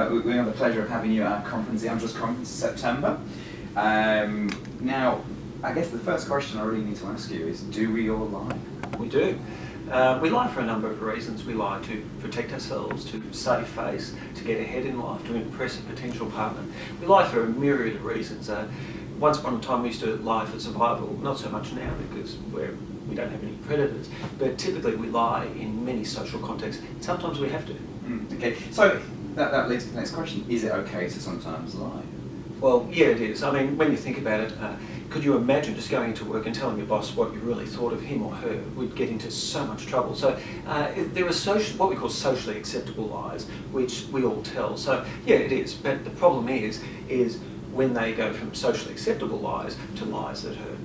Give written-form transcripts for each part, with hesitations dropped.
we have the pleasure of having you at our conference, the AMSRS conference in September. Now, I guess the first question I really need to ask you is, do we all lie? We do. We lie for a number of reasons. We lie to protect ourselves, to save face, to get ahead in life, to impress a potential partner. We lie for a myriad of reasons. Once upon a time we used to lie for survival, not so much now because we don't have any predators, but typically we lie in many social contexts. Sometimes we have to. Okay, so that leads to the next question. Is it okay to sometimes lie? Well, yeah, it is. I mean, when you think about it, could you imagine just going into work and telling your boss what you really thought of him or her? We'd get into so much trouble. So there are what we call socially acceptable lies, which we all tell. So yeah, it is. But the problem is when they go from socially acceptable lies to lies that hurt.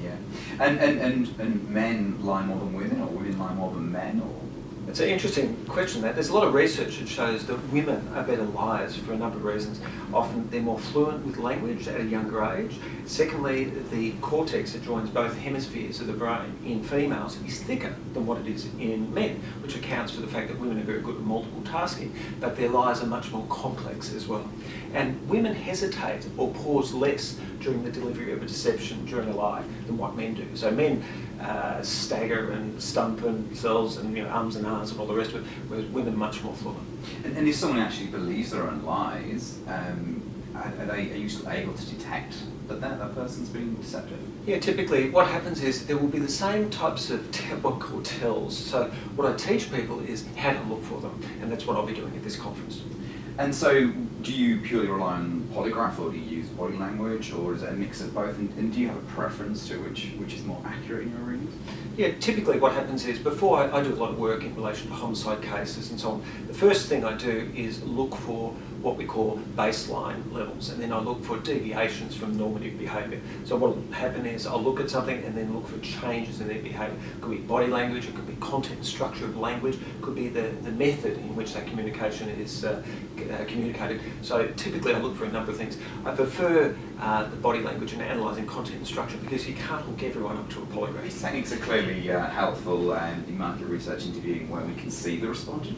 Yeah. And men lie more than women, or women lie more than men, or? It's an interesting question. There's a lot of research that shows that women are better liars for a number of reasons. Often they're more fluent with language at a younger age. Secondly, the cortex that joins both hemispheres of the brain in females is thicker than what it is in men, which accounts for the fact that women are very good at multiple tasking, but their lies are much more complex as well. And women hesitate or pause less during the delivery of a deception during a lie than what men do. So men stagger and stump themselves and ums and ahs and all the rest of it, whereas women are much more fluent. And if someone actually believes their own lies, are you still able to detect that person's being deceptive? Yeah, typically what happens is there will be the same types of what we call tells. So what I teach people is how to look for them, and that's what I'll be doing at this conference. And so, do you purely rely on polygraph, or do you use body language, or is it a mix of both? And do you have a preference to which is more accurate in your readings? Yeah, typically what happens is, before I do a lot of work in relation to homicide cases and so on, the first thing I do is look for what we call baseline levels, and then I look for deviations from normative behaviour. So what will happen is I'll look at something and then look for changes in their behaviour. It could be body language, it could be content and structure of language, it could be the method in which that communication is communicated. So typically I look for a number of things. I prefer the body language and analysing content and structure because you can't hook everyone up to a polygraph. These techniques are clearly helpful in market research interviewing where we can see the respondent.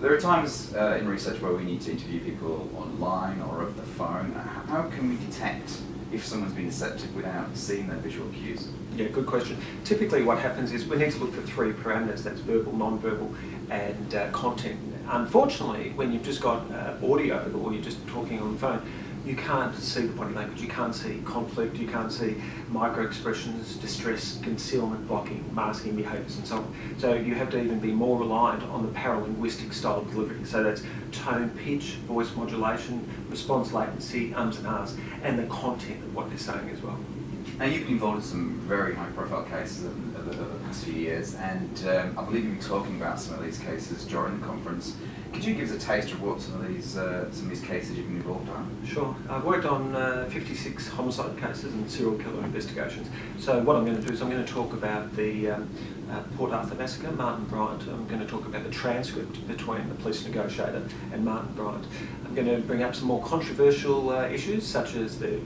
There are times in research where we need to interview people online or over the phone. How can we detect if someone's been deceptive without seeing their visual cues? Yeah, good question. Typically what happens is we need to look for three parameters, that's verbal, non-verbal and content. Unfortunately, when you've just got audio or you're just talking on the phone, you can't see the body language, you can't see conflict, you can't see micro-expressions, distress, concealment, blocking, masking behaviours and so on. So you have to even be more reliant on the paralinguistic style of delivery. So that's tone, pitch, voice modulation, response latency, ums and ahs, and the content of what they're saying as well. Now, you've been involved in some very high-profile cases over the past few years, and I believe you'll be talking about some of these cases during the conference. Could you give us a taste of what some of these cases you've been involved in? Sure. I've worked on 56 homicide cases and serial killer investigations. So what I'm going to do is I'm going to talk about the Port Arthur massacre, Martin Bryant. I'm going to talk about the transcript between the police negotiator and Martin Bryant. I'm going to bring up some more controversial issues, such as the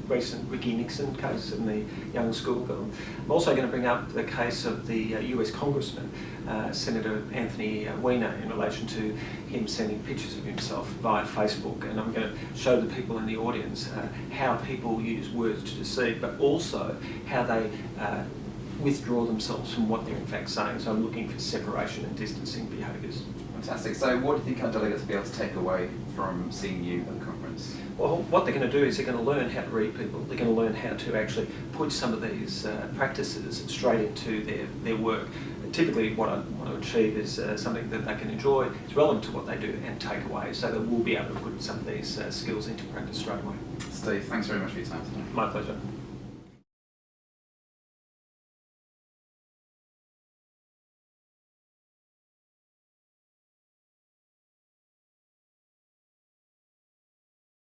recent Ricky Nixon case and the young schoolgirl. I'm also going to bring up the case of the US Congressman, Senator Anthony Weiner, in relation to him sending pictures of himself via Facebook. And I'm going to show the people in the audience how people use words to deceive, but also how they withdraw themselves from what they're in fact saying. So I'm looking for separation and distancing behaviours. Fantastic. So what do you think our delegates will be able to take away from seeing you at the conference? Well, what they're going to do is they're going to learn how to read people. They're going to learn how to actually put some of these practices straight into their work. Typically what I want to achieve is something that they can enjoy, it's relevant to what they do, and take away, so that we'll be able to put some of these skills into practice straight away. Steve, thanks very much for your time today. My pleasure.